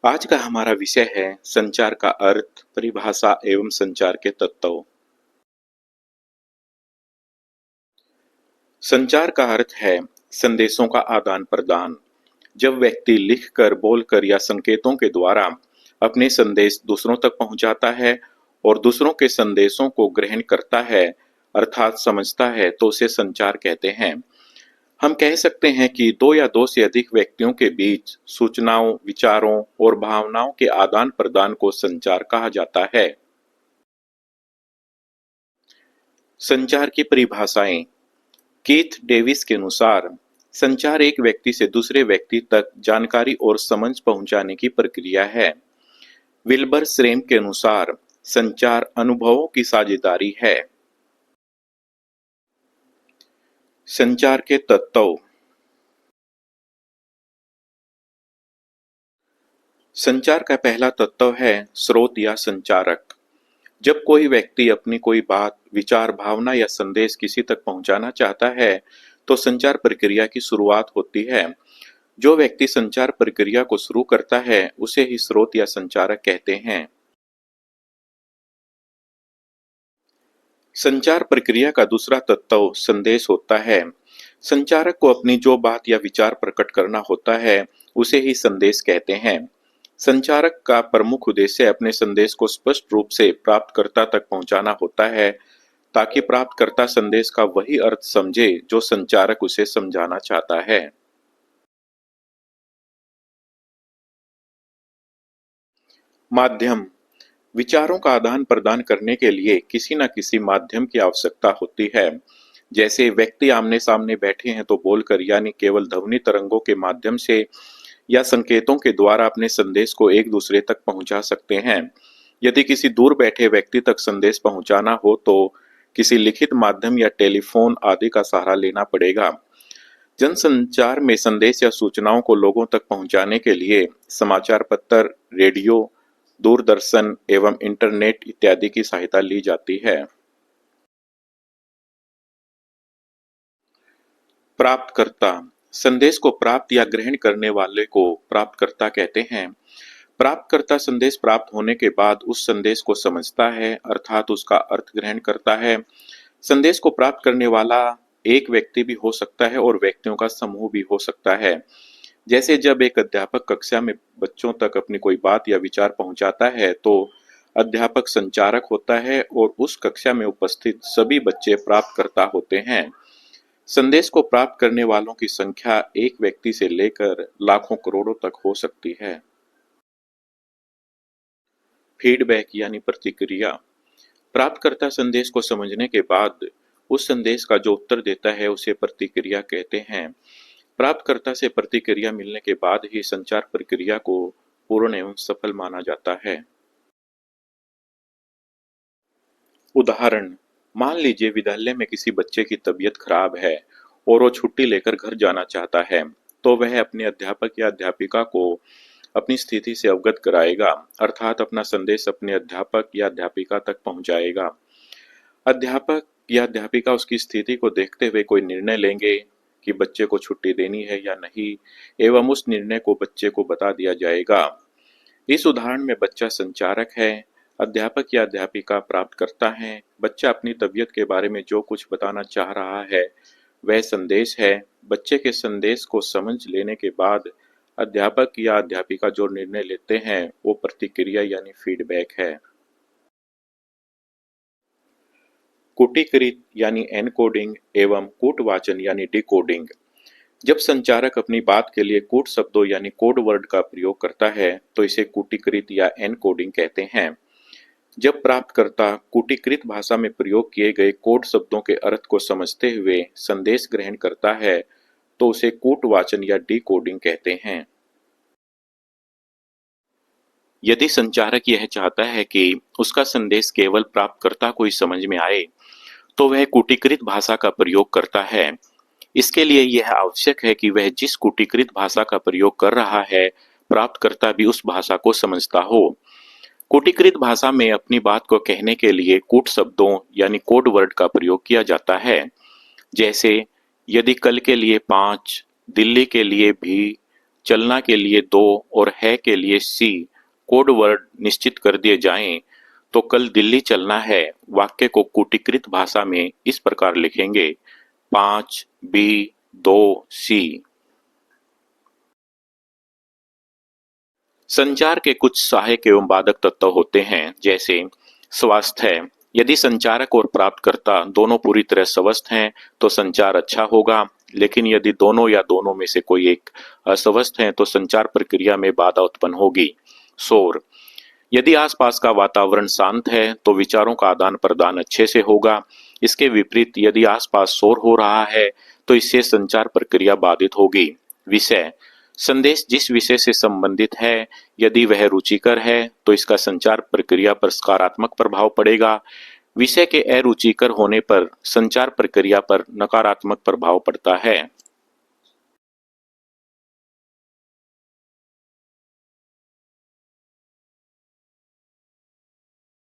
आज का हमारा विषय है संचार का अर्थ, परिभाषा एवं संचार के तत्व। संचार का अर्थ है संदेशों का आदान प्रदान। जब व्यक्ति लिखकर, बोलकर या संकेतों के द्वारा अपने संदेश दूसरों तक पहुंचाता है और दूसरों के संदेशों को ग्रहण करता है, अर्थात समझता है, तो उसे संचार कहते हैं। हम कह सकते हैं कि दो या दो से अधिक व्यक्तियों के बीच सूचनाओं, विचारों और भावनाओं के आदान प्रदान को संचार कहा जाता है। संचार की परिभाषाएं। कीथ डेविस के अनुसार संचार एक व्यक्ति से दूसरे व्यक्ति तक जानकारी और समझ पहुंचाने की प्रक्रिया है। विल्बर श्रेम के अनुसार संचार अनुभवों की साझेदारी है। संचार के तत्व। संचार का पहला तत्व है स्रोत या संचारक। जब कोई व्यक्ति अपनी कोई बात, विचार, भावना या संदेश किसी तक पहुंचाना चाहता है, तो संचार प्रक्रिया की शुरुआत होती है। जो व्यक्ति संचार प्रक्रिया को शुरू करता है, उसे ही स्रोत या संचारक कहते हैं। संचार प्रक्रिया का दूसरा तत्व संदेश होता है। संचारक को अपनी जो बात या विचार प्रकट करना होता है, उसे ही संदेश कहते हैं। संचारक का प्रमुख उद्देश्य अपने संदेश को स्पष्ट रूप से प्राप्तकर्ता तक पहुंचाना होता है, ताकि प्राप्तकर्ता संदेश का वही अर्थ समझे जो संचारक उसे समझाना चाहता है। माध्यम। विचारों का आदान प्रदान करने के लिए किसी न किसी माध्यम की आवश्यकता होती है। जैसे व्यक्ति आमने सामने बैठे हैं तो बोलकर, यानी केवल ध्वनि तरंगों के माध्यम से या संकेतों के द्वारा अपने संदेश को एक दूसरे तक पहुंचा सकते हैं। यदि किसी दूर बैठे व्यक्ति तक संदेश पहुंचाना हो तो किसी लिखित माध्यम या टेलीफोन आदि का सहारा लेना पड़ेगा। जनसंचार में संदेश या सूचनाओं को लोगों तक पहुंचाने के लिए समाचार पत्र, रेडियो, दूरदर्शन एवं इंटरनेट इत्यादि की सहायता ली जाती है। प्राप्तकर्ता। संदेश को प्राप्त या ग्रहण करने वाले को प्राप्तकर्ता कहते हैं। प्राप्तकर्ता संदेश प्राप्त होने के बाद उस संदेश को समझता है, अर्थात उसका अर्थ ग्रहण करता है। संदेश को प्राप्त करने वाला एक व्यक्ति भी हो सकता है और व्यक्तियों का समूह भी हो सकता है। जैसे जब एक अध्यापक कक्षा में बच्चों तक अपनी कोई बात या विचार पहुंचाता है, तो अध्यापक संचारक होता है और उस कक्षा में उपस्थित सभी बच्चे प्राप्तकर्ता होते हैं। संदेश को प्राप्त करने वालों की संख्या एक व्यक्ति से लेकर लाखों करोड़ों तक हो सकती है। फीडबैक यानी प्रतिक्रिया। प्राप्तकर्ता संदेश को समझने के बाद उस संदेश का जो उत्तर देता है, उसे प्रतिक्रिया कहते हैं। प्राप्तकर्ता से प्रतिक्रिया मिलने के बाद ही संचार प्रक्रिया को पूर्ण एवं सफल माना जाता है। उदाहरण। मान लीजिए विद्यालय में किसी बच्चे की तबीयत खराब है और वो छुट्टी लेकर घर जाना चाहता है, तो वह अपने अध्यापक या अध्यापिका को अपनी स्थिति से अवगत कराएगा, अर्थात अपना संदेश अपने अध्यापक या अध्यापिका तक पहुंचाएगा। अध्यापक या अध्यापिका उसकी स्थिति को देखते हुए कोई निर्णय लेंगे कि बच्चे को छुट्टी देनी है या नहीं, एवं उस निर्णय को बच्चे को बता दिया जाएगा। इस उदाहरण में बच्चा संचारक है, अध्यापक या अध्यापिका प्राप्तकर्ता है। बच्चा अपनी तबीयत के बारे में जो कुछ बताना चाह रहा है, वह संदेश है। बच्चे के संदेश को समझ लेने के बाद अध्यापक या अध्यापिका जो निर्णय लेते हैं, वो प्रतिक्रिया यानी फीडबैक है। कूटीकृत यानी एनकोडिंग एवं कूटवाचन यानी डिकोडिंग। जब संचारक अपनी बात के लिए कूट शब्दों यानी कोड वर्ड का प्रयोग करता है, तो इसे कूटीकृत या एनकोडिंग कहते हैं। जब प्राप्तकर्ता कूटीकृत भाषा में प्रयोग किए गए कोड शब्दों के अर्थ को समझते हुए संदेश ग्रहण करता है, तो उसे कूटवाचन या डिकोडिंग कहते हैं। यदि संचारक यह चाहता है कि उसका संदेश केवल प्राप्तकर्ता को ही समझ में आए, तो वह कूटीकृत भाषा का प्रयोग करता है। इसके लिए यह आवश्यक है कि वह जिस कूटीकृत भाषा का प्रयोग कर रहा है, प्राप्तकर्ता भी उस भाषा को समझता हो। कूटीकृत भाषा में अपनी बात को कहने के लिए कूट शब्दों यानी कोड वर्ड का प्रयोग किया जाता है। जैसे, यदि कल के लिए 5, दिल्ली के लिए भी, चलना के लिए 2 और है के लिए सी कोड वर्ड निश्चित कर दिए जाएं, तो कल दिल्ली चलना है वाक्य को कूटीकृत भाषा में इस प्रकार लिखेंगे 5 बी 2 सी। संचार के कुछ सहायक एवं बाधक तत्व होते हैं, जैसे स्वास्थ्य। यदि संचारक और प्राप्तकर्ता दोनों पूरी तरह स्वस्थ हैं तो संचार अच्छा होगा, लेकिन यदि दोनों या दोनों में से कोई एक अस्वस्थ है तो संचार प्रक्रिया में बाधा उत्पन्न होगी। शोर। यदि आसपास का वातावरण शांत है तो विचारों का आदान प्रदान अच्छे से होगा। इसके विपरीत यदि आसपास शोर हो रहा है तो इससे संचार प्रक्रिया बाधित होगी। विषय। संदेश जिस विषय से संबंधित है, यदि वह रुचिकर है तो इसका संचार प्रक्रिया पर सकारात्मक प्रभाव पड़ेगा। विषय के अरुचिकर होने पर संचार प्रक्रिया पर नकारात्मक प्रभाव पड़ता है।